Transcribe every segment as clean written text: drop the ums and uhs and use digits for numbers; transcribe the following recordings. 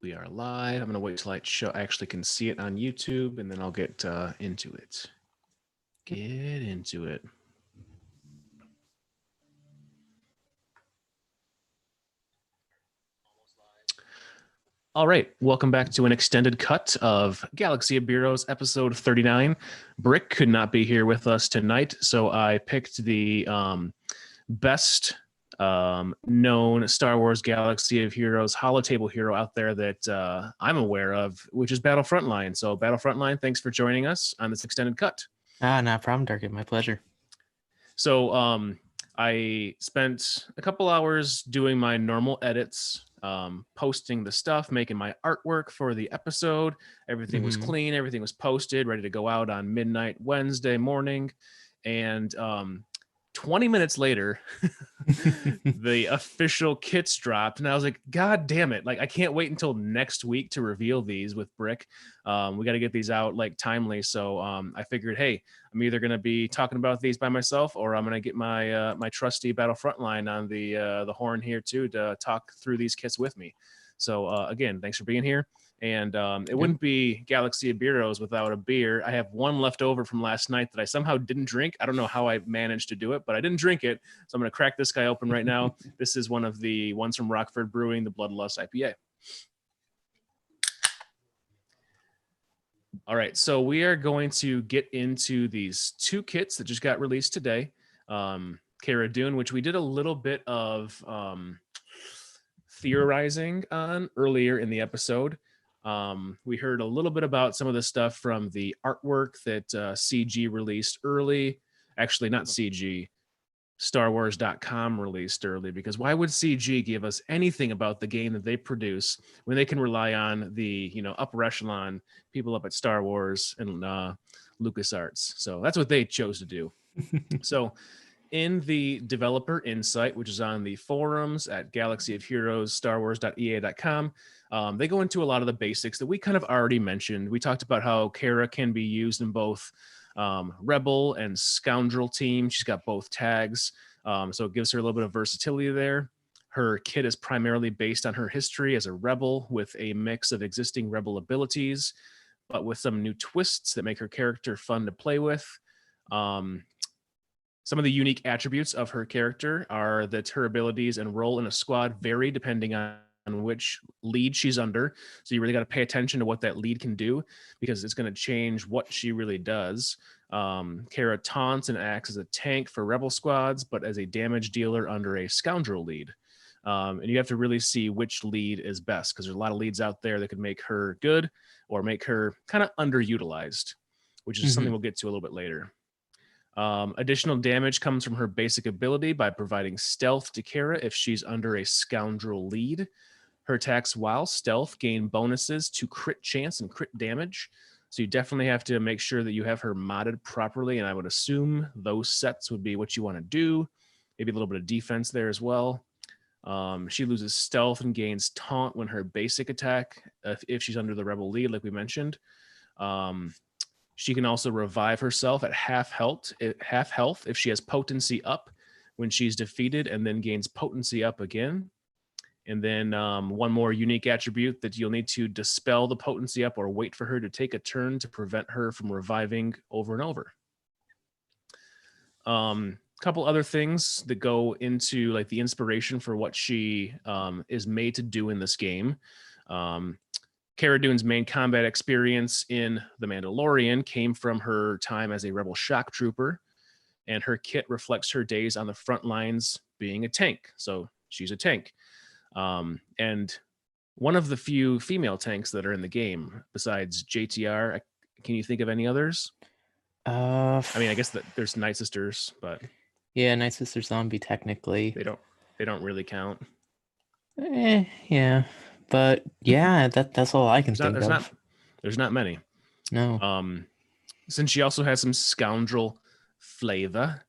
We are live. I'm going to wait till I actually can see it on YouTube, and then I'll get into it. Get into it. All right. Welcome back to an extended cut of Galaxy of Heroes episode 39. Brick could not be here with us tonight, so I picked the best known Star Wars Galaxy of Heroes holotable hero out there that I'm aware of, which is Battle Frontline. So Battle Frontline, thanks for joining us on this extended cut. Not a problem, Darkin. My pleasure. So I spent a couple hours doing my normal edits, posting the stuff, making my artwork for the episode. Everything was clean. Everything was posted, ready to go out on midnight Wednesday morning. And 20 minutes later, the official kits dropped, and I was like, God damn it. Like, I can't wait until next week to reveal these with Brick. We got to get these out like timely. So I figured, hey, I'm either going to be talking about these by myself, or I'm going to get my my trusty Battle Frontline on the horn here too to talk through these kits with me. So again, thanks for being here. And it wouldn't be Galaxy of Heroes without a beer. I have one left over from last night that I somehow didn't drink. I don't know how I managed to do it, but I didn't drink it. So I'm going to crack this guy open right now. This is one of the ones from Rockford Brewing, the Bloodlust IPA. All right, so we are going to get into these two kits that just got released today. Cara Dune, which we did a little bit of theorizing on earlier in the episode. We heard a little bit about some of the stuff from the artwork that CG released early. Actually, not CG, StarWars.com released early, because why would CG give us anything about the game that they produce when they can rely on the upper echelon people up at Star Wars and LucasArts? So that's what they chose to do. So in the developer insight, which is on the forums at Galaxy of Heroes, StarWars.ea.com, they go into a lot of the basics that we kind of already mentioned. We talked about how Cara can be used in both Rebel and Scoundrel team. She's got both tags, so it gives her a little bit of versatility there. Her kit is primarily based on her history as a Rebel with a mix of existing Rebel abilities, but with some new twists that make her character fun to play with. Some of the unique attributes of her character are that her abilities and role in a squad vary depending on which lead she's under. So you really got to pay attention to what that lead can do, because it's going to change what she really does. Cara taunts and acts as a tank for Rebel squads, but as a damage dealer under a Scoundrel lead. And you have to really see which lead is best, because there's a lot of leads out there that could make her good or make her kind of underutilized, which is something we'll get to a little bit later. Additional damage comes from her basic ability by providing stealth to Cara if she's under a Scoundrel lead. Her attacks while stealth gain bonuses to crit chance and crit damage. So you definitely have to make sure that you have her modded properly, and I would assume those sets would be what you want to do. Maybe a little bit of defense there as well. She loses stealth and gains taunt when her basic attack, if she's under the Rebel lead, like we mentioned. She can also revive herself at half health if she has potency up when she's defeated, and then gains potency up again. And then one more unique attribute that you'll need to dispel the potency up or wait for her to take a turn to prevent her from reviving over and over. Couple other things that go into like the inspiration for what she is made to do in this game. Cara Dune's main combat experience in The Mandalorian came from her time as a Rebel shock trooper, and her kit reflects her days on the front lines being a tank. So she's a tank. And one of the few female tanks that are in the game besides JTR. Can you think of any others? I mean, I guess that there's Night Sisters, but yeah, Night Sister Zombie technically. They don't really count. Yeah. But yeah, that's all I can think of. There's not many. No. Since she also has some Scoundrel flavor,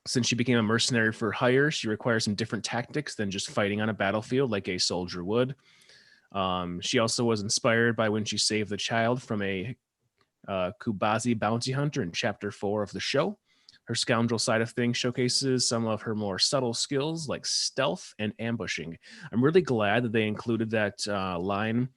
since she became a mercenary for hire, she requires some different tactics than just fighting on a battlefield like a soldier would. She also was inspired by when she saved the child from a Kubazi bounty hunter in chapter 4 of the show. Her scoundrel side of things showcases some of her more subtle skills like stealth and ambushing. I'm really glad that they included that line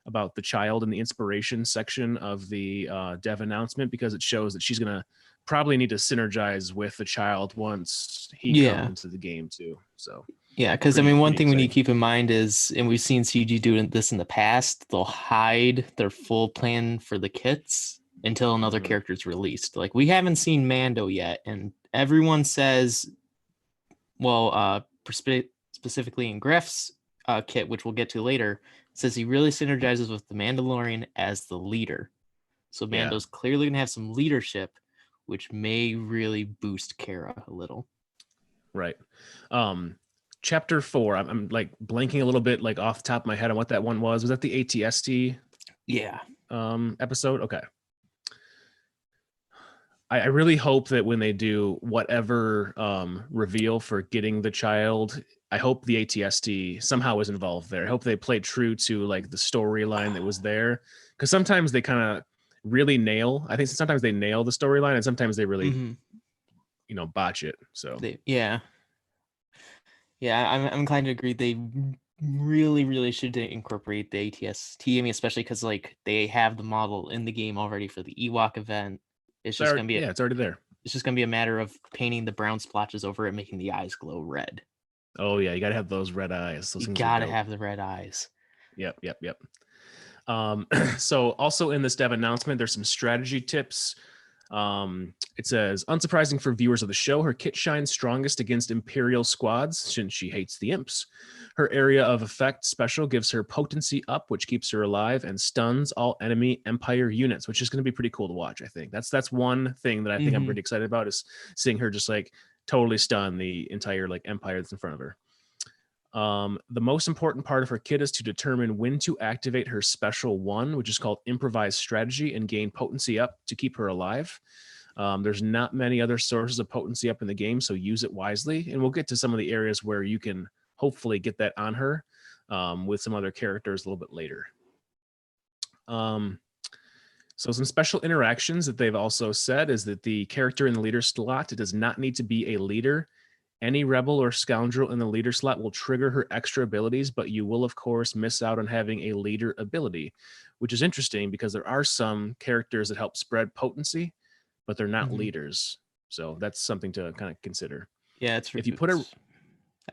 about the child in the inspiration section of the dev announcement, because it shows that she's going to probably need to synergize with the child once he comes Yeah. into the game too. So Yeah, because I pretty mean, one pretty thing we need exciting. to keep in mind is, and we've seen CG do this in the past, they'll hide their full plan for the kits until another Mhm. character is released. Like we haven't seen Mando yet, and everyone says, well, specifically in Greef's kit, which we'll get to later, says he really synergizes with the Mandalorian as the leader. So Yeah. Mando's clearly gonna have some leadership, which may really boost Cara a little. Right. Chapter 4, I'm like blanking a little bit like off the top of my head on what that one was. Was that the ATST Yeah. episode? Okay. I really hope that when they do whatever reveal for getting the child, I hope the ATST somehow is involved there. I hope they play true to like the storyline that was there, because sometimes they kind of really nail. I think sometimes they nail the storyline, and sometimes they really Mm-hmm. botch it. So Yeah. Yeah, I'm inclined to agree. They really should incorporate the ATST. I mean, especially because like they have the model in the game already for the Ewok event. It's just gonna be yeah, it's already there. it's just gonna be a matter of painting the brown splotches over it, making the eyes glow red. Oh yeah, you gotta have those red eyes. Those You things are gotta dope. have the red eyes. Yep. So also in this dev announcement, there's some strategy tips. It says, unsurprising for viewers of the show, her kit shines strongest against Imperial squads since she hates the imps. Her area of effect special gives her potency up, which keeps her alive and stuns all enemy Empire units, which is going to be pretty cool to watch. I think that's one thing that I think I'm pretty excited about, is seeing her just like totally stun the entire like Empire that's in front of her. The most important part of her kit is to determine when to activate her special one, which is called improvised strategy, and gain potency up to keep her alive. There's not many other sources of potency up in the game, so use it wisely. And we'll get to some of the areas where you can hopefully get that on her with some other characters a little bit later. So some special interactions that they've also said is that the character in the leader slot, it does not need to be a leader. Any rebel or scoundrel in the leader slot will trigger her extra abilities, but you will, of course, miss out on having a leader ability, which is interesting because there are some characters that help spread potency, but they're not leaders. So that's something to kind of consider. Yeah, If you put a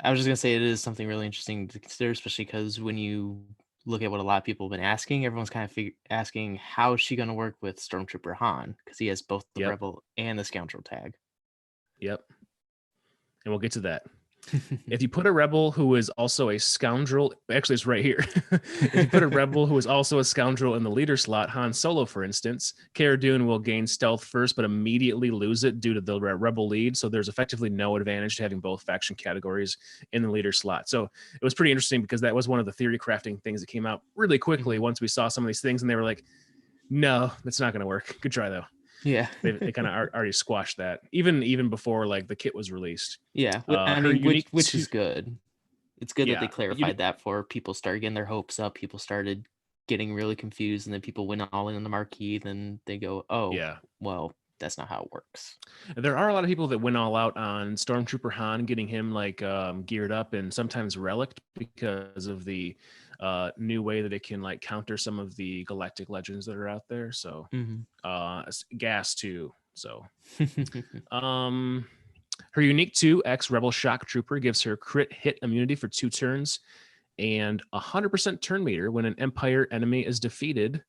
I was just gonna say it is something really interesting to consider, especially because when you look at what a lot of people have been asking, everyone's kind of asking how is she gonna work with Stormtrooper Han, because he has both the Yep, Rebel and the Scoundrel tag. yep, and we'll get to that. If you put a rebel who is also a scoundrel, actually, it's right here. If you put a rebel who is also a scoundrel in the leader slot, Han Solo, for instance, Cara Dune will gain stealth first, but immediately lose it due to the rebel lead. So there's effectively no advantage to having both faction categories in the leader slot. So it was pretty interesting because that was one of the theory crafting things that came out really quickly once we saw some of these things, and they were like, no, that's not going to work. Good try, though. Yeah. They kind of already squashed that, even before like the kit was released. Yeah. I Her mean, unique which is good. It's good that they yeah, clarified that for people started getting their hopes up. People started getting really confused, and then people went all in on the marquee. Then they go, oh, yeah. well, that's not how it works. There are a lot of people that went all out on Stormtrooper Han, getting him like geared up and sometimes relicked because of the new way that it can like counter some of the galactic legends that are out there. So gas too. So her unique 2x Rebel Shock Trooper gives her crit hit immunity for 2 turns and 100% turn meter when an Empire enemy is defeated,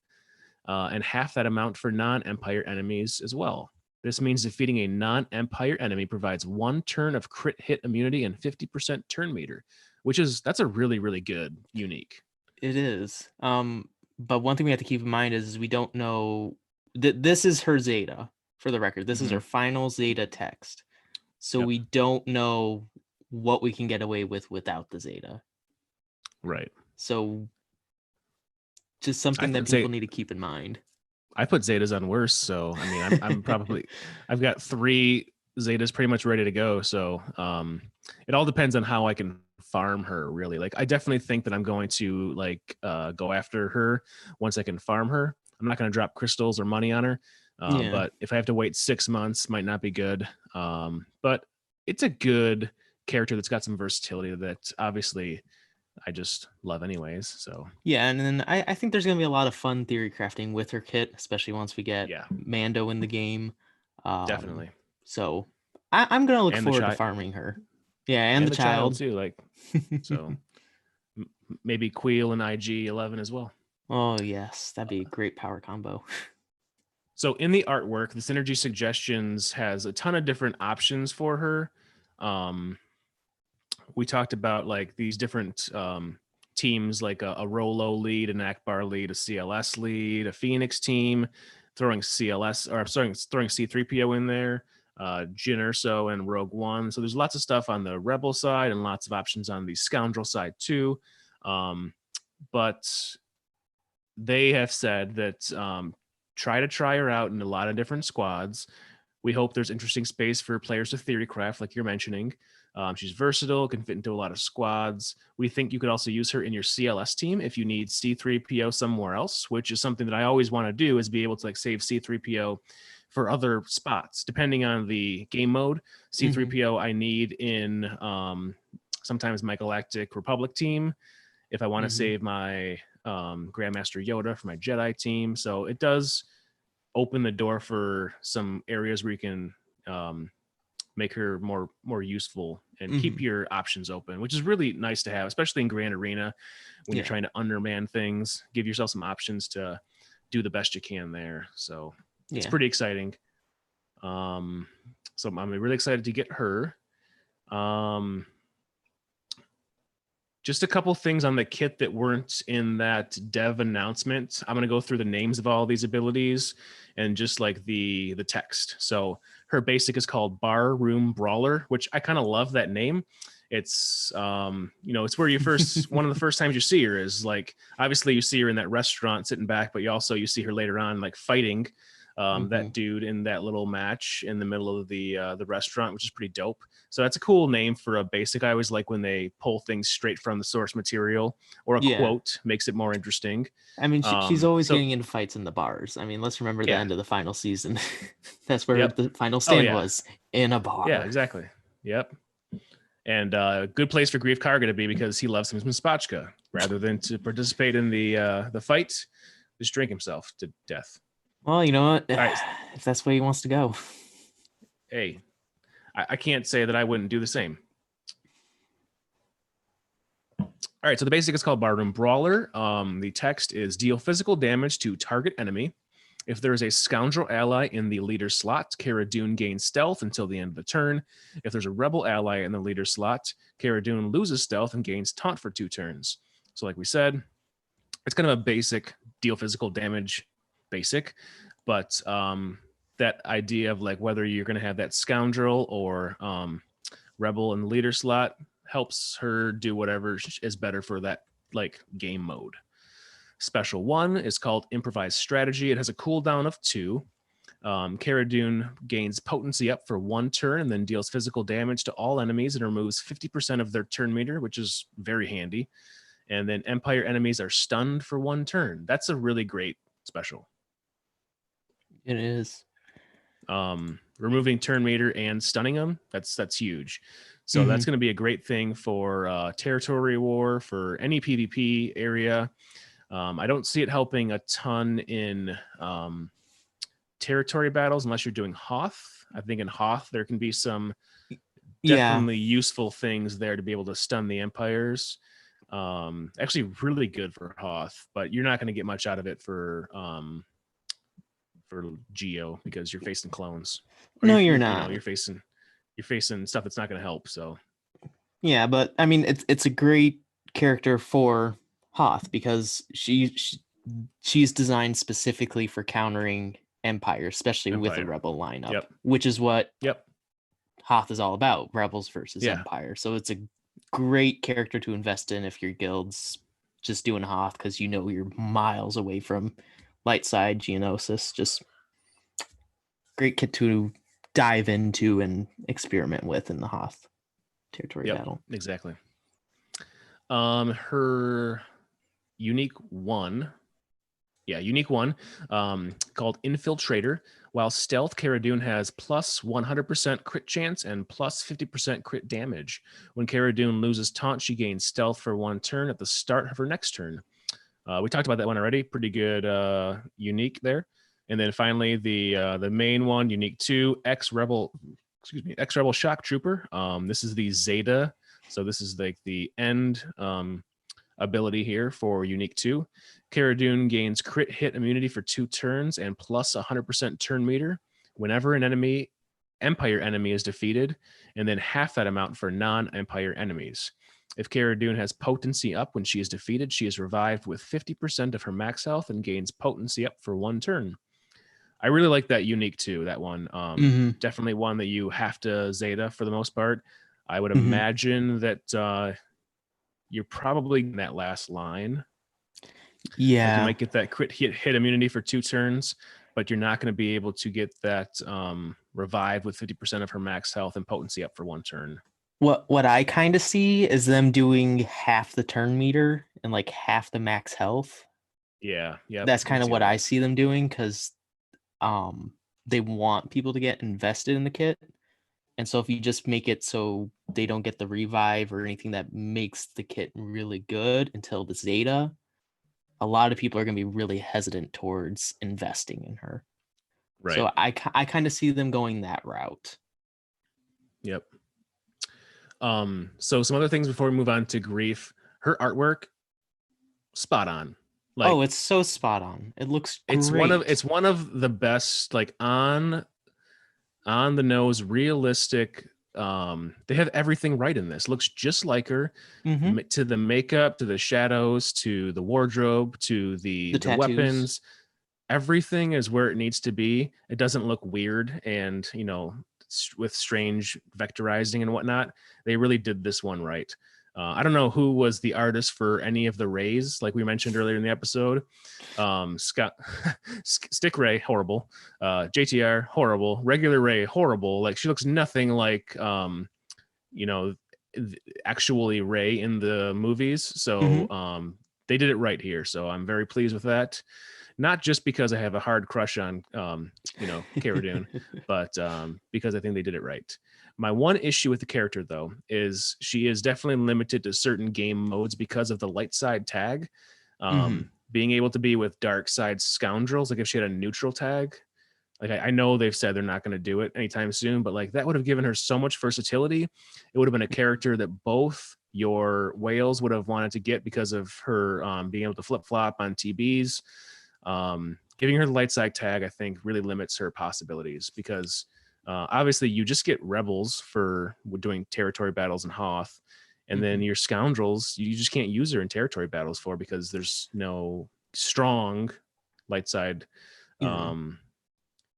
and half that amount for non-Empire enemies as well. This means defeating a non-Empire enemy provides 1 turn of crit hit immunity and 50% turn meter, that's a really good unique. It is. But one thing we have to keep in mind is we don't know that this is her Zeta, for the record. This is her final Zeta text. So we don't know what we can get away with without the Zeta. Right. So just something that people need to keep in mind. I put Zetas on worse, so I mean, I'm probably I've got 3 Zetas pretty much ready to go. So it all depends on how I can farm her, really. Like I definitely think that I'm going to like go after her once I can farm her. I'm not going to drop crystals or money on her. Yeah. But if I have to wait 6 months, might not be good. But it's a good character that's got some versatility that obviously I just love anyways. So Yeah, and then I think there's gonna be a lot of fun theory crafting with her kit, especially once we get yeah, Mando in the game. Um, definitely. so I'm gonna look And the forward to child farming her. Yeah, and and the the child child. too. Like so, maybe Queel and IG-11 as well. Oh yes, that'd be a great power combo. So in the artwork, the synergy suggestions has a ton of different options for her. Um, we talked about like these different teams, like a Rolo lead, an Akbar lead, a CLS lead, a Phoenix team, throwing CLS or I'm sorry, throwing C3PO in there, Jyn Erso and Rogue One. So there's lots of stuff on the Rebel side and lots of options on the Scoundrel side too. But they have said that try her out in a lot of different squads. We hope there's interesting space for players to theory craft, like you're mentioning. She's versatile, can fit into a lot of squads. We think you could also use her in your CLS team if you need C3PO somewhere else, which is something that I always want to do, is be able to like save C3PO for other spots, depending on the game mode. C3PO I need in sometimes my Galactic Republic team if I want to save my Grandmaster Yoda for my Jedi team. So it does open the door for some areas where you can make her more useful and keep your options open, which is really nice to have, especially in Grand Arena when you're trying to underman things. Give yourself some options to do the best you can there. So it's pretty exciting. So I'm really excited to get her. Just a couple things on the kit that weren't in that dev announcement. I'm going to go through the names of all these abilities and just like the text. So her basic is called Bar Room Brawler, which I kind of love that name. It's it's where you first one of the first times you see her is like, obviously you see her in that restaurant sitting back, but you see her later on like fighting that dude in that little match in the middle of the restaurant, which is pretty dope. So that's a cool name for a basic. I always like when they pull things straight from the source material, or a quote makes it more interesting. I mean, she's always So getting into fights in the bars. I mean, let's remember the yeah, end of the final season. That's where yep. the final Oh stand yeah, was, in a bar. yeah, exactly. Yep. And good place for Greef Karga to be because he loves him some spotchka rather than to participate in the fight, just drink himself to death. Well, you know what? All right. If that's where he wants to go. Hey, I can't say that I wouldn't do the same. All right, so the basic is called Barroom Brawler. The text is deal physical damage to target enemy. If there is a scoundrel ally in the leader slot, Cara Dune gains stealth until the end of the turn. If there's a rebel ally in the leader slot, Cara Dune loses stealth and gains taunt for 2 turns. So like we said, it's kind of a basic deal physical damage basic, but that idea of like whether you're going to have that scoundrel or rebel in the leader slot helps her do whatever is better for that like game mode. Special 1 is called Improvised Strategy. It has a cooldown of 2. Cara Dune gains potency up for 1 turn and then deals physical damage to all enemies and removes 50% of their turn meter, which is very handy. And then Empire enemies are stunned for 1 turn. That's a really great special. It is. Removing turn meter and stunning them, that's huge. So that's going to be a great thing for territory war, for any PvP area. I don't see it helping a ton in territory battles unless you're doing Hoth. I think in Hoth there can be some definitely useful things there to be able to stun the Empires. Actually really good for Hoth, but you're not going to get much out of it for Geo because you're facing clones. Or No, you're not. You're facing stuff that's not going to help. So yeah, but I mean, it's a great character for Hoth because she's designed specifically for countering Empire, especially with a Rebel lineup, which is what Hoth is all about: Rebels versus Empire. So it's a great character to invest in if your guild's just doing Hoth because you're miles away from light side Geonosis. Just great kit to dive into and experiment with in the Hoth territory battle. Exactly. Her unique 1 Yeah, unique one, called Infiltrator. While Stealth, Cara Dune has plus 100% crit chance and plus 50% crit damage. When Cara Dune loses Taunt, she gains Stealth for 1 turn at the start of her next turn. We talked about that one already. Pretty good unique there. And then finally, the main one, unique 2, X Rebel Shock Trooper. This is the Zeta. So this is like the end ability here for unique 2. Cara Dune gains crit hit immunity for 2 turns and plus 100% turn meter whenever an Empire enemy is defeated, and then half that amount for non-Empire enemies. If Cara Dune has potency up when she is defeated, she is revived with 50% of her max health and gains potency up for 1 turn. I really like that unique 2, that one. Definitely one that you have to Zeta for the most part. I would imagine that you're probably in that last line. Yeah. Like you might get that crit hit immunity for 2 turns, but you're not going to be able to get that revive with 50% of her max health and potency up for 1 turn. What I kind of see is them doing half the turn meter and like half the max health. Yeah. That's kind of what I see them doing, because they want people to get invested in the kit. And so if you just make it so they don't get the revive or anything that makes the kit really good until the Zeta, a lot of people are going to be really hesitant towards investing in her. Right. So I kind of see them going that route. Yep. So some other things before we move on to Greef. Her artwork, spot on. Like, it's so spot on. It looks great. It's one of the best, like on the nose, realistic. They have everything right in this. Looks just like her, to the makeup, to the shadows, to the wardrobe, to the weapons. Everything is where it needs to be. It doesn't look weird and, with strange vectorizing and whatnot. They really did this one right. I don't know who was the artist for any of the rays, like we mentioned earlier in the episode. Stick Ray, horrible. JTR, horrible. Regular Ray, horrible. Like she looks nothing like actually Ray in the movies. So they did it right here. So I'm very pleased with that. Not just because I have a hard crush on Cara Dune, but because I think they did it right. My one issue with the character, though, is she is definitely limited to certain game modes because of the light side tag. Being able to be with dark side scoundrels, like if she had a neutral tag, like I know they've said they're not going to do it anytime soon, but like that would have given her so much versatility. It would have been a character that both your whales would have wanted to get because of her being able to flip flop on TBs. Giving her the light side tag, I think, really limits her possibilities because obviously you just get rebels for doing territory battles in Hoth, and then your scoundrels you just can't use her in territory battles for because there's no strong light side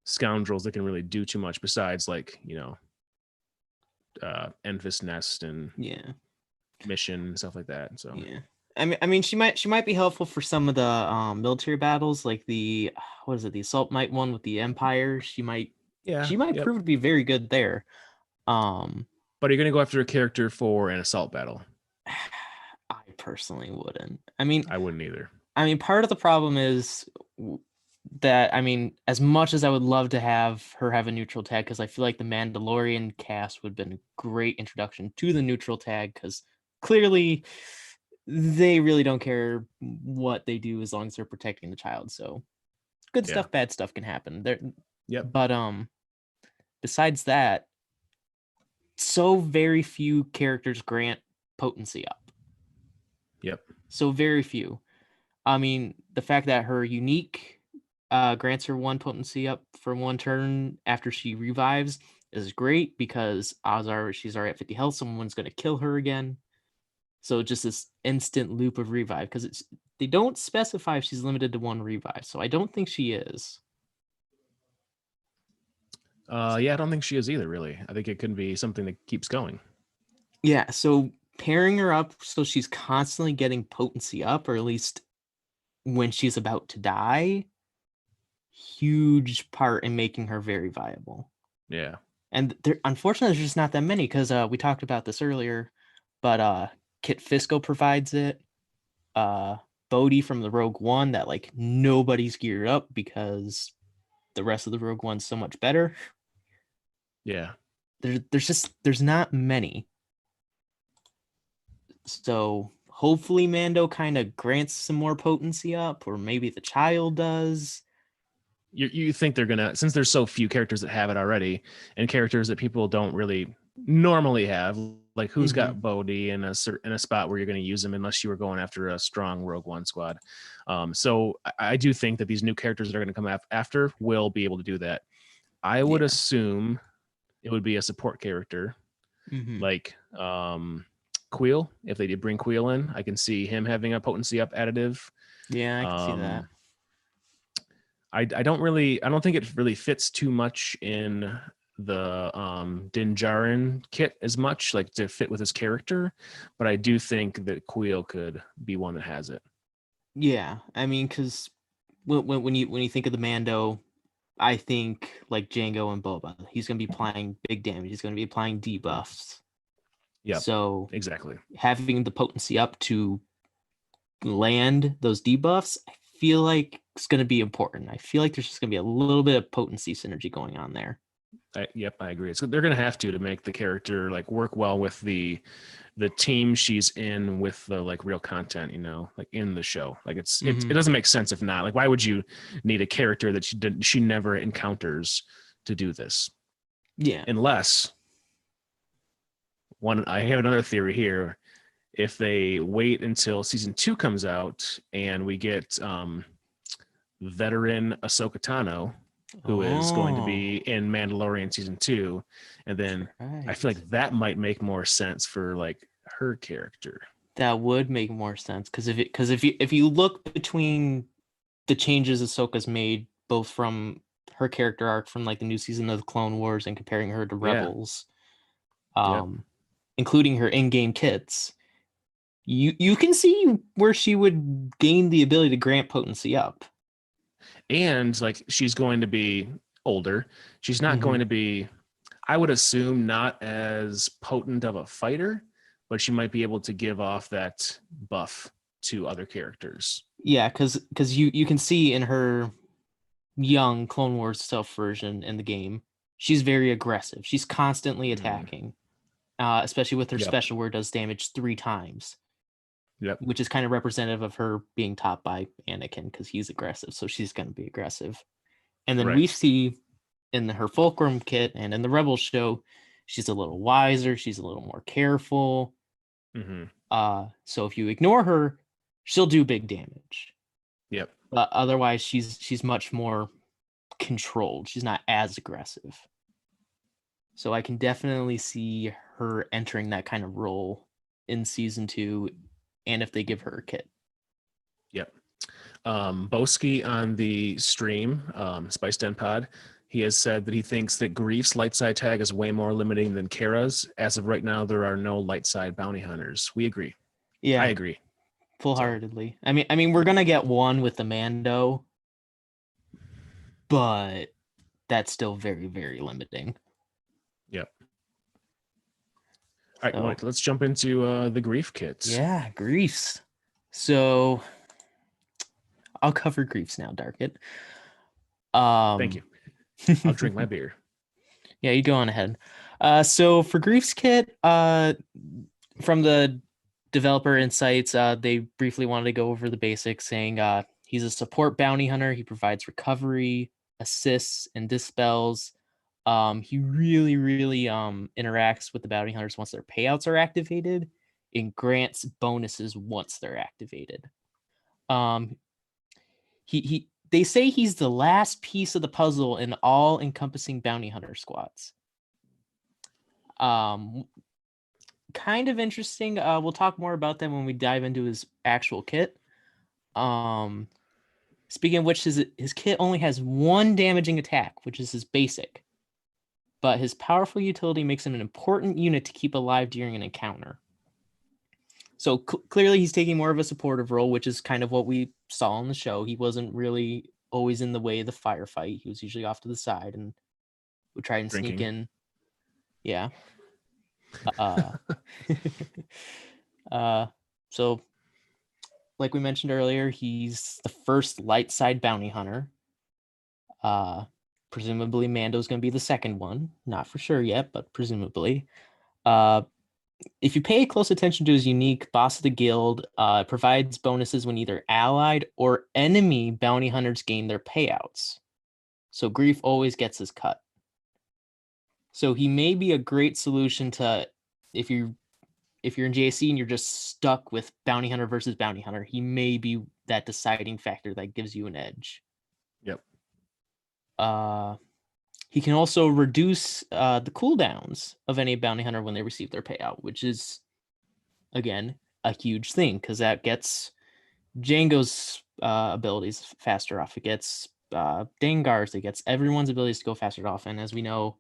scoundrels that can really do too much besides like Enfys Nest and Mission and stuff like that. So I mean, she might be helpful for some of the military battles, like the the Assault Might one with the Empire. She might prove to be very good there. But are you going to go after a character for an assault battle? I personally wouldn't. I mean, I wouldn't either. I mean, part of the problem is that, I mean, as much as I would love to have her have a neutral tag, because I feel like the Mandalorian cast would have been a great introduction to the neutral tag, because clearly they really don't care what they do as long as they're protecting the child. So good stuff, bad stuff can happen there. But besides that, so very few characters grant potency up. So very few. I mean, the fact that her unique grants her 1 potency up for 1 turn after she revives is great, because she's already at 50 health. Someone's going to kill her again. So just this instant loop of revive, because they don't specify if she's limited to 1 revive. So I don't think she is. I don't think she is either, really. I think it could be something that keeps going. Yeah, so pairing her up so she's constantly getting potency up, or at least when she's about to die, huge part in making her very viable. Yeah. And unfortunately, there's just not that many, because we talked about this earlier, but Kit Fisto provides it. But Bodhi from the Rogue One that like nobody's geared up because the rest of the Rogue One's so much better. Yeah. There's not many. So hopefully Mando kind of grants some more potency up, or maybe the child does. You think they're gonna, since there's so few characters that have it already, and characters that people don't really normally have, like who's got Bodhi in a spot where you're going to use them unless you were going after a strong Rogue One squad. So I do think that these new characters that are going to come after will be able to do that. I would assume it would be a support character, like Queel. If they did bring Queel in, I can see him having a potency up additive. Yeah, I can see that. I don't think it really fits too much in the Din Djarin kit as much, like to fit with his character, but I do think that Queel could be one that has it. Yeah, I mean, because when you think of the Mando, I think like Jango and Boba. He's going to be applying big damage. He's going to be applying debuffs. Yeah. So exactly. Having the potency up to land those debuffs, I feel like it's going to be important. I feel like there's just going to be a little bit of potency synergy going on there. I agree. So they're going to have to make the character like work well with the team she's in, with the like real content, like in the show. Like it doesn't make sense if not. Like, why would you need a character that she never encounters to do this? Yeah. Unless I have another theory here. If they wait until season 2 comes out and we get veteran Ahsoka Tano, who is going to be in Mandalorian season 2, and then I feel like that might make more sense for like her character. That would make more sense because if you look between the changes Ahsoka's made, both from her character arc from like the new season of the Clone Wars and comparing her to Rebels, including her in-game kits, you can see where she would gain the ability to grant potency up. And like she's going to be older. She's not going to be, I would assume, not as potent of a fighter, but she might be able to give off that buff to other characters. Yeah, because you can see in her young Clone Wars self version in the game, she's very aggressive. She's constantly attacking, especially with her special where it does damage 3 times. Yep. Which is kind of representative of her being taught by Anakin because he's aggressive, so she's going to be aggressive. And then we see in her Fulcrum kit and in the Rebels show, she's a little wiser, she's a little more careful. So if you ignore her, she'll do big damage. Yep. But otherwise, she's much more controlled. She's not as aggressive. So I can definitely see her entering that kind of role in season 2. And if they give her a kit. Yep. Boski on the stream, Spice Den Pod, he has said that he thinks that Greef's light side tag is way more limiting than Cara's. As of right now, there are no light side bounty hunters. We agree. Yeah. I agree. Full-heartedly. So. I mean, we're gonna get one with the Mando, but that's still very, very limiting. Yep. All right, Mike, let's jump into the Greef kits. Yeah, Greefs. So I'll cover Greefs now, Darkit. Thank you. I'll drink my beer. Yeah, you go on ahead. So for Greef's kit, from the developer insights, they briefly wanted to go over the basics, saying he's a support bounty hunter. He provides recovery, assists, and dispels. He really, really interacts with the bounty hunters once their payouts are activated and grants bonuses once they're activated. They say he's the last piece of the puzzle in all encompassing bounty hunter squads. Kind of interesting. We'll talk more about them when we dive into his actual kit. Speaking of which, his kit only has 1 damaging attack, which is his basic. But his powerful utility makes him an important unit to keep alive during an encounter. So clearly he's taking more of a supportive role, which is kind of what we saw on the show. He wasn't really always in the way of the firefight. He was usually off to the side and would try and sneak in. Yeah. So like we mentioned earlier, he's the first light side bounty hunter. Presumably Mando's going to be the second one. Not for sure yet, but presumably. Uh, if you pay close attention to his unique Boss of the Guild, it provides bonuses when either allied or enemy bounty hunters gain their payouts. So Greef always gets his cut. So he may be a great solution to if you're in JC and you're just stuck with bounty hunter versus bounty hunter, he may be that deciding factor that gives you an edge. Yep. He can also reduce the cooldowns of any bounty hunter when they receive their payout, which is, again, a huge thing because that gets Django's abilities faster off. It gets Dengar's. It gets everyone's abilities to go faster off. And as we know,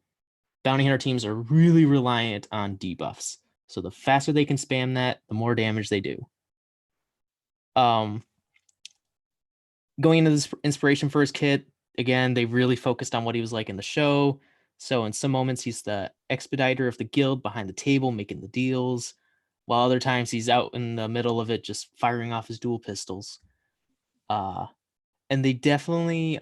bounty hunter teams are really reliant on debuffs. So the faster they can spam that, the more damage they do. Going into this inspiration for his kit, again, they really focused on what he was like in the show. So in some moments, he's the expediter of the guild behind the table, making the deals, while other times he's out in the middle of it, just firing off his dual pistols. And they definitely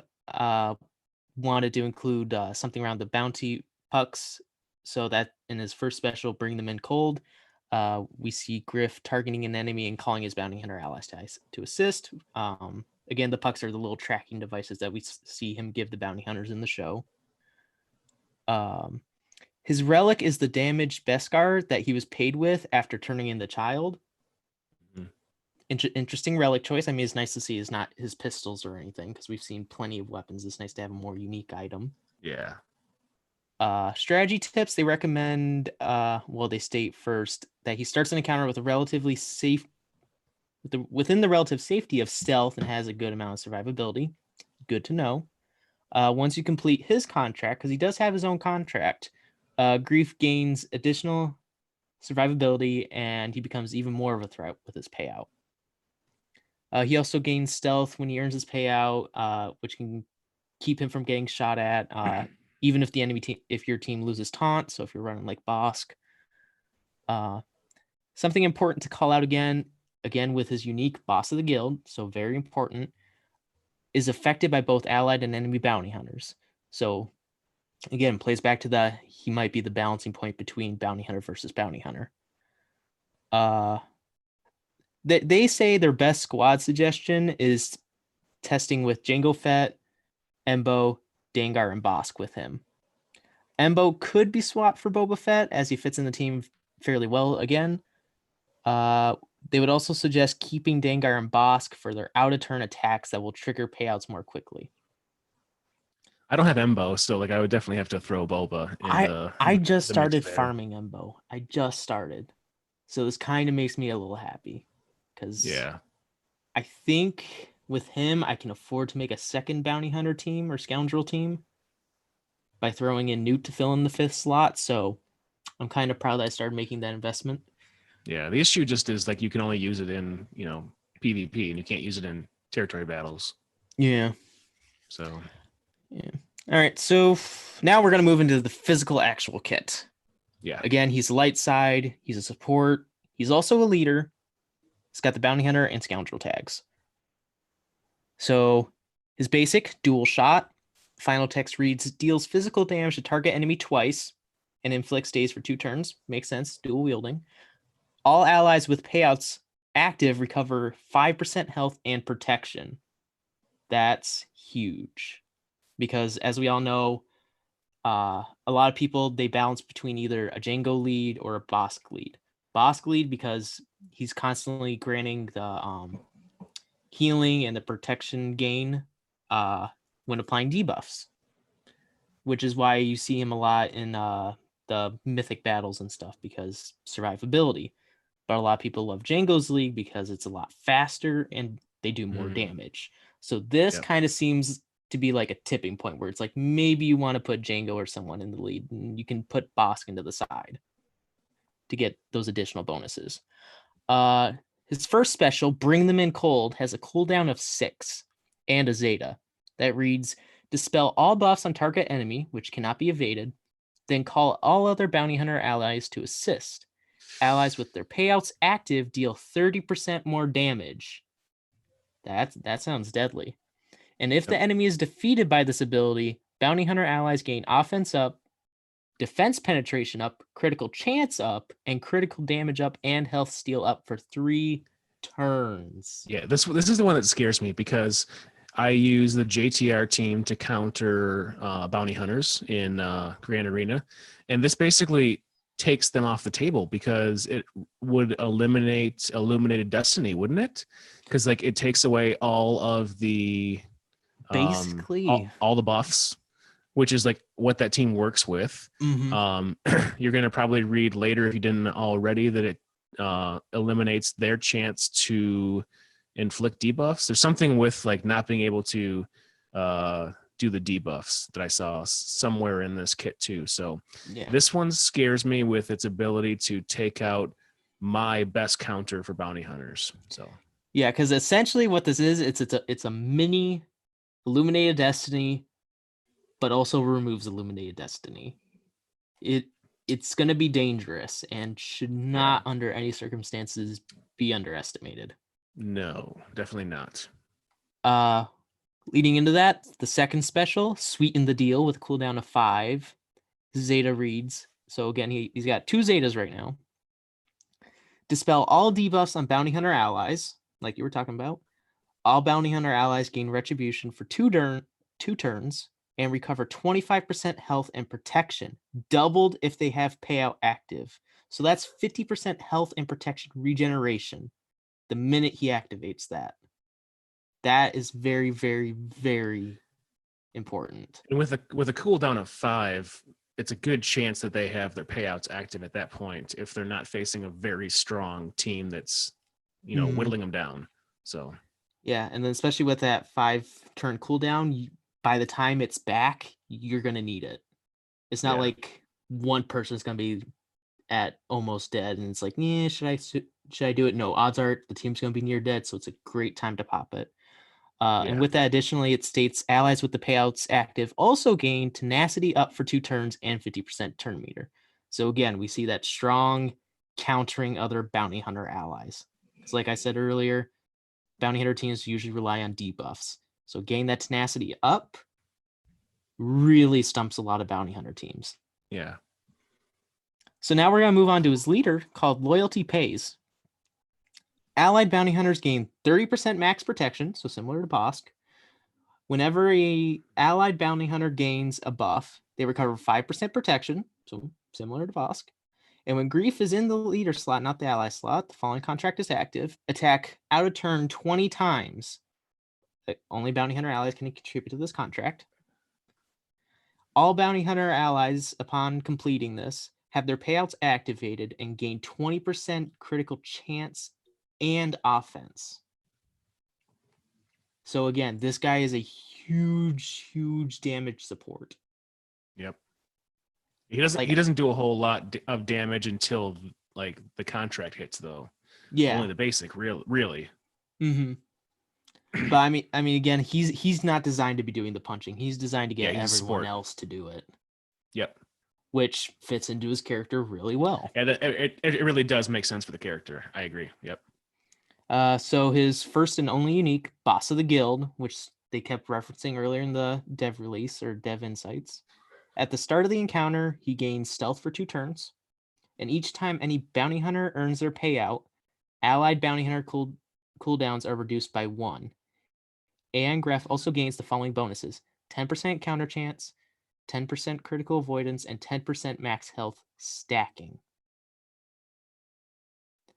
wanted to include something around the bounty pucks, so that in his first special, Bring Them In Cold, we see Greef targeting an enemy and calling his bounty hunter allies to assist. Again, the pucks are the little tracking devices that we see him give the bounty hunters in the show. His relic is the damaged Beskar that he was paid with after turning in the child. Interesting relic choice. I mean, it's nice to see it's not his pistols or anything because we've seen plenty of weapons. It's nice to have a more unique item. Yeah. Strategy tips, they recommend, they state first that he starts an encounter with a relatively safe, within the relative safety of stealth and has a good amount of survivability. Good to know. Once you complete his contract, because he does have his own contract, Greef gains additional survivability and he becomes even more of a threat with his payout. He also gains stealth when he earns his payout, which can keep him from getting shot at, even if the enemy team, if your team loses taunt. So if you're running like Bosk. Something important to call out again with his unique Boss of the Guild, so very important, is affected by both allied and enemy bounty hunters. So again, plays back to he might be the balancing point between bounty hunter versus bounty hunter. They say their best squad suggestion is testing with Jango Fett, Embo, Dengar, and Bosk with him. Embo could be swapped for Boba Fett as he fits in the team fairly well again. They would also suggest keeping Dengar and Bosk for their out-of-turn attacks that will trigger payouts more quickly. I don't have Embo, so like I would definitely have to throw Boba in I just the mix started there. farming Embo. I just started. So this kind of makes me a little happy. Because I think with him, I can afford to make a second bounty hunter team or scoundrel team by throwing in Newt to fill in the 5th slot. So I'm kind of proud that I started making that investment. Yeah, the issue just is like you can only use it in, PvP and you can't use it in territory battles. Yeah. So. Yeah. All right. So now we're going to move into the physical actual kit. Yeah. Again, he's light side. He's a support. He's also a leader. He's got the bounty hunter and scoundrel tags. So his basic dual shot. Final text reads, deals physical damage to target enemy twice and inflicts stays for 2 turns. Makes sense. Dual wielding. All allies with payouts active recover 5% health and protection. That's huge. Because as we all know, a lot of people, they balance between either a Django lead or a Bosk lead. Bosk lead because he's constantly granting the healing and the protection gain when applying debuffs, which is why you see him a lot in the mythic battles and stuff because survivability. But a lot of people love Django's league because it's a lot faster and they do more damage. So this kind of seems to be like a tipping point where it's like maybe you want to put Django or someone in the lead and you can put Bosk into the side to get those additional bonuses. His first special, Bring Them In Cold, has a cooldown of 6 and a Zeta that reads, dispel all buffs on target enemy, which cannot be evaded, then call all other bounty hunter allies to assist. Allies with their payouts active deal 30% more damage That sounds deadly. And if Yep. the enemy is defeated by this ability, bounty hunter allies gain offense up, defense penetration up, critical chance up, and critical damage up and health steal up for 3 turns. Yeah, this is the one that scares me because I use the JTR team to counter bounty hunters in Grand Arena, and this basically takes them off the table because it would eliminate Illuminated Destiny, wouldn't it? Because like it takes away all of the Basically, all the buffs, which is like what that team works with. mhm. You're going to probably read later if you didn't already that it eliminates their chance to inflict debuffs. There's something with like not being able to do the debuffs that I saw somewhere in this kit too. So Yeah. this one scares me with its ability to take out my best counter for bounty hunters. So Yeah, because essentially what this is, it's a mini Illuminated Destiny, but also removes Illuminated Destiny. It's gonna be dangerous and should yeah, not under any circumstances be underestimated. no, definitely not. Leading into that, the second special, Sweeten the Deal with a cooldown of 5. Zeta reads. So again, he's got 2 Zetas right now. Dispel all debuffs on bounty hunter allies, like you were talking about. All bounty hunter allies gain retribution for 2 turns and recover 25% health and protection, doubled if they have payout active. So that's 50% health and protection regeneration the minute he activates that. That is very, very, very important. And with a cooldown of 5, it's a good chance that they have their payouts active at that point if they're not facing a very strong team that's, whittling them down. So yeah, and then especially with that 5-turn cooldown, by the time it's back, you're gonna need it. It's not yeah, like one person's gonna be at almost dead, and it's like, yeah, should I do it? No, odds are the team's gonna be near dead, so it's a great time to pop it. And yeah, with that, additionally, it states allies with the payouts active also gain tenacity up for 2 turns and 50% turn meter. So again, we see that strong countering other bounty hunter allies. So like I said earlier, bounty hunter teams usually rely on debuffs. So gain that tenacity up really stumps a lot of bounty hunter teams. yeah. So now we're going to move on to his leader called Loyalty Pays. Allied bounty hunters gain 30% max protection, so similar to Bosk. Whenever a allied bounty hunter gains a buff, they recover 5% protection, so similar to Bosk. And when Greef is in the leader slot, not the ally slot, the following contract is active. Attack out of turn 20 times. Only bounty hunter allies can contribute to this contract. All bounty hunter allies, upon completing this, have their payouts activated and gain 20% critical chance and offense. So again, this guy is a huge, huge damage support. Yep. He doesn't do a whole lot of damage until like the contract hits though. Yeah. Only the basic really. Mm-hmm. But I mean again, he's not designed to be doing the punching. He's designed to get everyone else to do it. Yep. Which fits into his character really well. And it really does make sense for the character. I agree. Yep. So his first and only unique, Boss of the Guild, which they kept referencing earlier in the dev release or dev insights. At the start of the encounter, he gains stealth for 2 turns. And each time any bounty hunter earns their payout, allied bounty hunter cooldowns are reduced by 1. And Greef also gains the following bonuses: 10% counter chance, 10% critical avoidance, and 10% max health stacking.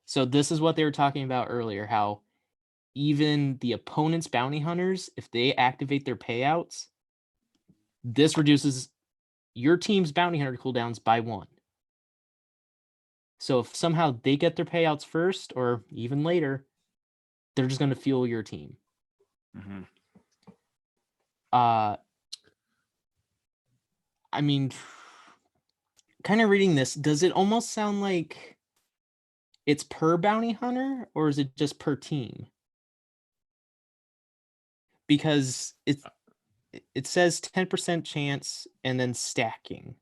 So this is what they were talking about earlier, how even the opponent's bounty hunters, if they activate their payouts, this reduces your team's bounty hunter cooldowns by 1. So if somehow they get their payouts first or even later, they're just going to fuel your team. Mm-hmm. I mean, kind of reading this, does it almost sound like it's per bounty hunter or is it just per team? Because it says 10% chance and then stacking.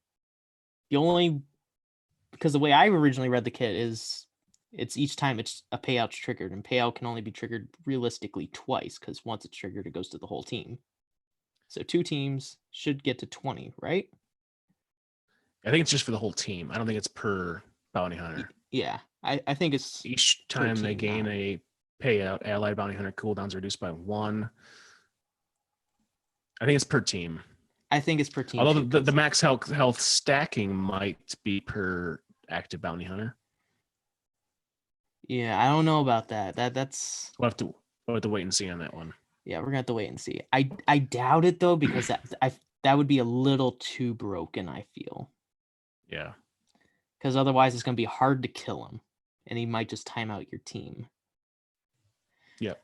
Because the way I originally read the kit is It's each time it's a payout's triggered, and payout can only be triggered realistically twice, because once it's triggered, it goes to the whole team. So 2 teams should get to 20, right? I think it's just for the whole team. I don't think it's per bounty hunter. Yeah, I think it's Each per time they team gain now. a payout, allied bounty hunter cooldowns are reduced by 1. I think it's per team. I think it's per team. Although too, the max health stacking might be per active bounty hunter. yeah, I don't know about that. That's We'll have to wait and see on that one. yeah, we're gonna have to wait and see. I doubt it though, because that would be a little too broken, I feel. Yeah. Because otherwise it's gonna be hard to kill him, and he might just time out your team. Yep.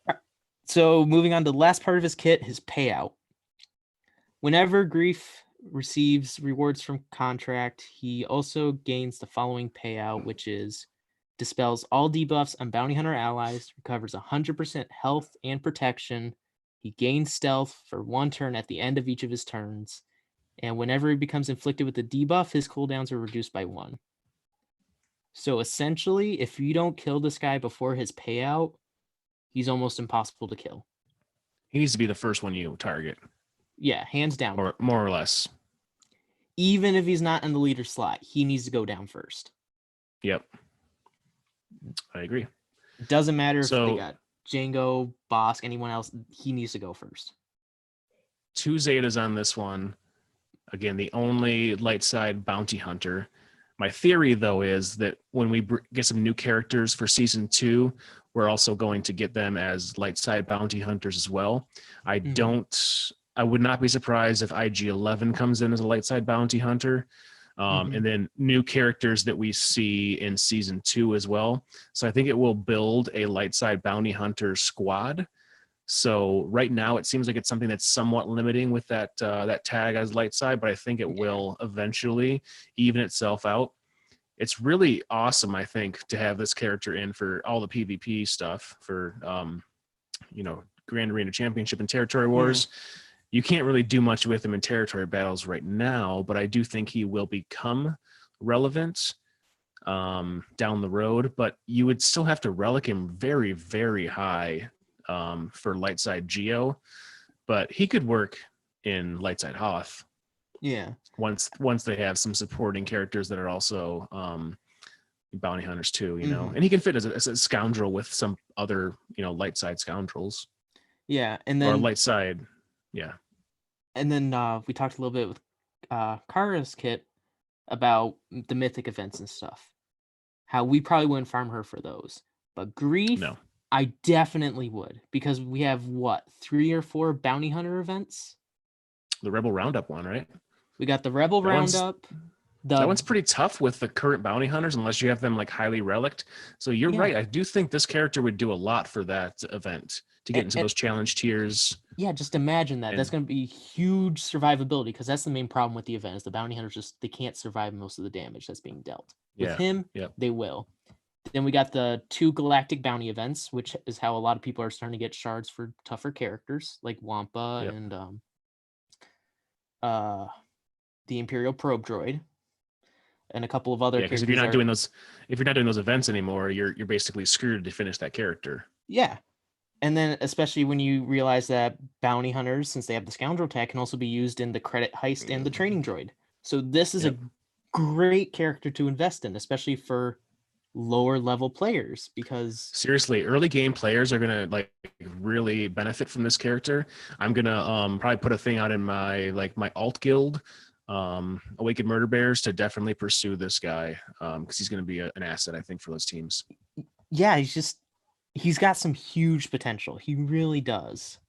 So moving on to the last part of his kit, his payout. Whenever Greef receives rewards from contract, he also gains the following payout, which is dispels all debuffs on bounty hunter allies, recovers 100% health and protection. He gains stealth for 1 turn at the end of each of his turns. And whenever he becomes inflicted with a debuff, his cooldowns are reduced by 1. So essentially, if you don't kill this guy before his payout, he's almost impossible to kill. He needs to be the first one you target. Yeah, hands down. Or more or less. Even if he's not in the leader slot, he needs to go down first. Yep. I agree. It doesn't matter if they So got Django, Bosk, anyone else, he needs to go first. 2 Zetas on this one. Again, the only light side bounty hunter. My theory, though, is that when we get some new characters for season 2, we're also going to get them as light side bounty hunters as well. I would not be surprised if IG-11 comes in as a light side bounty hunter. And then new characters that we see in season 2 as well. So I think it will build a light side bounty hunter squad. So right now it seems like it's something that's somewhat limiting with that tag as light side, but I think it will eventually even itself out. It's really awesome, I think, to have this character in for all the PvP stuff for Grand Arena Championship and Territory Wars. You can't really do much with him in territory battles right now, but I do think he will become relevant down the road. But you would still have to relic him very, very high for light side Geo, but he could work in light side Hoth. Yeah. Once they have some supporting characters that are also bounty hunters too, and he can fit as a scoundrel with some other light side scoundrels. Yeah, and then or light side, yeah. And then we talked a little bit with Cara's kit about the mythic events and stuff. How we probably wouldn't farm her for those, but Greef, No. I definitely would, because we have 3 or 4 bounty hunter events. The Rebel Roundup one, right? We got the Rebel Roundup. That one's pretty tough with the current bounty hunters unless you have them like highly relicked. So you're right. I do think this character would do a lot for that event to get into those challenge tiers. Yeah, just imagine that. That's going to be huge survivability, because that's the main problem with the event is the bounty hunters they can't survive most of the damage that's being dealt. With him, they will. Then we got the 2 galactic bounty events, which is how a lot of people are starting to get shards for tougher characters like Wampa and the Imperial Probe Droid. And a couple of other characters. Because if you're not doing those events anymore, you're basically screwed to finish that character. Yeah. And then especially when you realize that bounty hunters, since they have the scoundrel tag, can also be used in the credit heist and the training droid. So this is a great character to invest in, especially for lower level players, because seriously, early game players are gonna really benefit from this character. I'm gonna probably put a thing out in my alt guild, Awakened Murder Bears, to definitely pursue this guy because he's going to be an asset, I think, for those teams. Yeah, he's got some huge potential. He really does.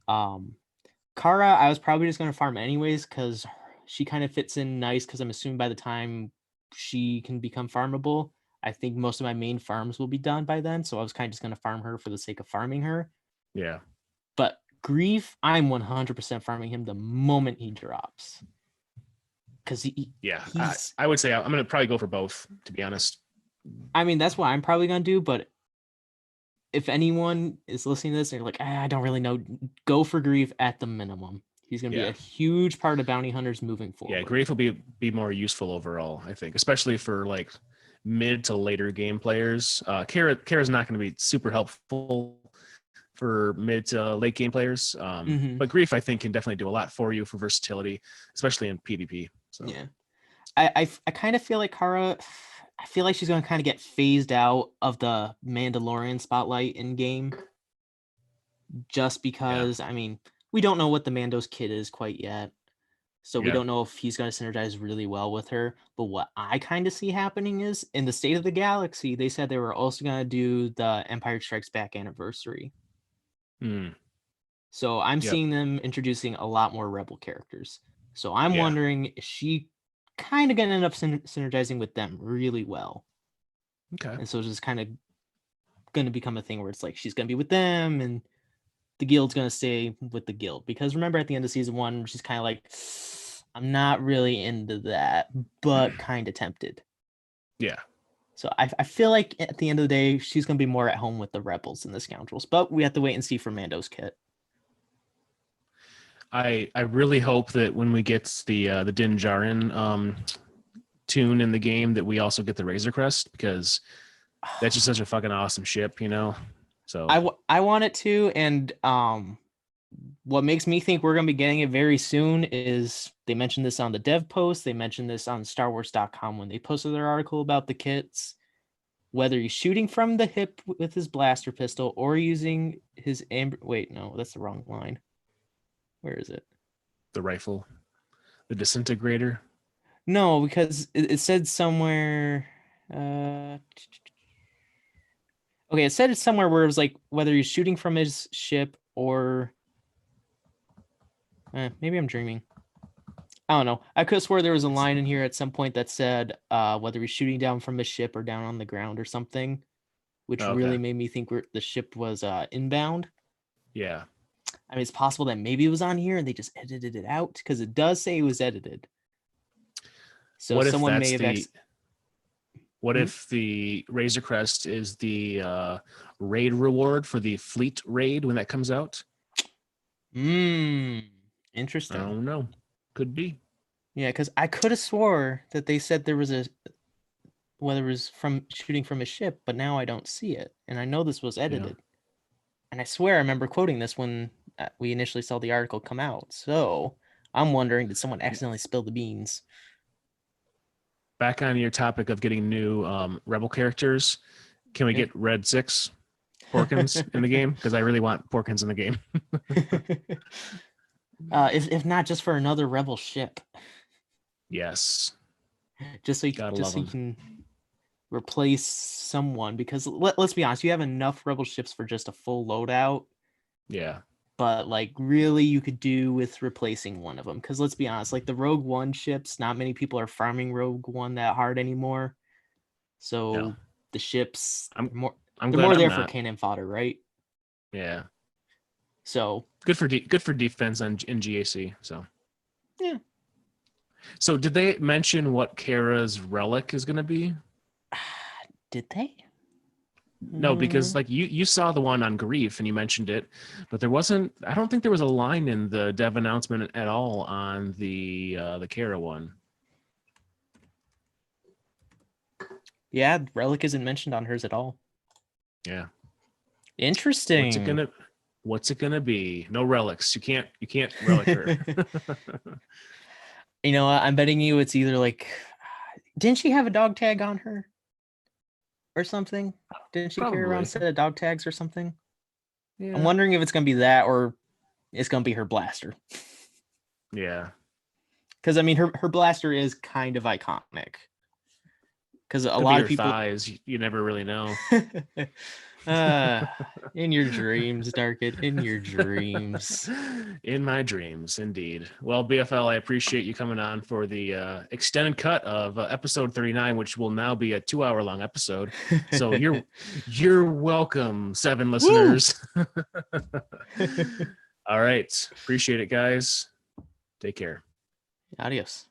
Cara, I was probably just going to farm anyways because she kind of fits in nice, because I'm assuming by the time she can become farmable, I think most of my main farms will be done by then. So I was kind of just going to farm her for the sake of farming her. Yeah. But Greef, I'm 100% farming him the moment he drops. Because I would say I'm going to probably go for both, to be honest. I mean, that's what I'm probably going to do. But if anyone is listening to this and you're like, I don't really know, go for Greef at the minimum. He's going to be a huge part of bounty hunters moving forward. Yeah, Greef will be more useful overall, I think, especially for mid to later game players. Cara's not going to be super helpful for mid to late game players. But Greef, I think, can definitely do a lot for you for versatility, especially in PvP. So yeah, I kind of feel like Cara. I feel like she's going to kind of get phased out of the Mandalorian spotlight in game, just because I mean we don't know what the Mando's kid is quite yet. So we don't know if he's going to synergize really well with her. But what I kind of see happening is in the State of the Galaxy, they said they were also going to do the Empire Strikes Back anniversary. So I'm seeing them introducing a lot more Rebel characters. So I'm wondering, is she kind of going to end up synergizing with them really well? Okay. And so it's just kind of going to become a thing where it's like she's going to be with them and the guild's going to stay with the guild. Because remember at the end of season 1, she's kind of like, I'm not really into that, but kind of tempted. Yeah. So I feel like at the end of the day, she's going to be more at home with the rebels and the scoundrels. But we have to wait and see for Mando's kit. I really hope that when we get the Din Djarin tune in the game, that we also get the Razor Crest, because that's just such a fucking awesome ship, you know. So I want it to, and what makes me think we're going to be getting it very soon is they mentioned this on the dev post. They mentioned this on StarWars.com when they posted their article about the kits. Whether he's shooting from the hip with his blaster pistol or using his wait, no, that's the wrong line. Where is it? The rifle, the disintegrator. No, because it said somewhere. Okay, it said it somewhere where it was like whether he's shooting from his ship or. Maybe I'm dreaming. I don't know. I could have swore there was a line in here at some point that said whether he's shooting down from his ship or down on the ground or something, which really made me think the ship was inbound. Yeah. I mean, it's possible that maybe it was on here and they just edited it out, because it does say it was edited. So what someone if may have. What if the Razor Crest is the raid reward for the fleet raid when that comes out? Interesting. I don't know. Could be. Yeah, because I could have swore that they said there was whether it was from shooting from a ship, but now I don't see it. And I know this was edited. And I swear I remember quoting this when we initially saw the article come out. So I'm wondering, did someone accidentally spill the beans? Back on your topic of getting new Rebel characters, can we get Red 6 Porkins in the game? Because I really want Porkins in the game. If not just for another Rebel ship. Yes. Just so you can replace someone, because let's be honest, you have enough Rebel ships for just a full loadout. Yeah. But like really you could do with replacing one of them, because let's be honest, like the Rogue One ships, not many people are farming Rogue One that hard anymore. So the ships they're more there for cannon fodder, right? Yeah. So good for defense in GAC. So yeah. So did they mention what Cara's relic is going to be? Did they? No, because like you saw the one on Greef and you mentioned it, but there wasn't. I don't think there was a line in the dev announcement at all on the Cara one. Yeah, relic isn't mentioned on hers at all. Yeah. Interesting. What's it gonna be? No relics. You can't relic her. You know, I'm betting you it's either like, didn't she have a dog tag on her? Or something? Didn't she carry around a set of dog tags or something? Yeah. I'm wondering if it's gonna be that or it's gonna be her blaster. Yeah. Because I mean her blaster is kind of iconic. Because a lot of people thighs, you never really know. In your dreams, Darkid, in your dreams. In my dreams, indeed. Well, BFL, I appreciate you coming on for the extended cut of episode 39, which will now be a 2-hour-long episode. So you're welcome, 7 listeners. All right. Appreciate it, guys. Take care. Adios.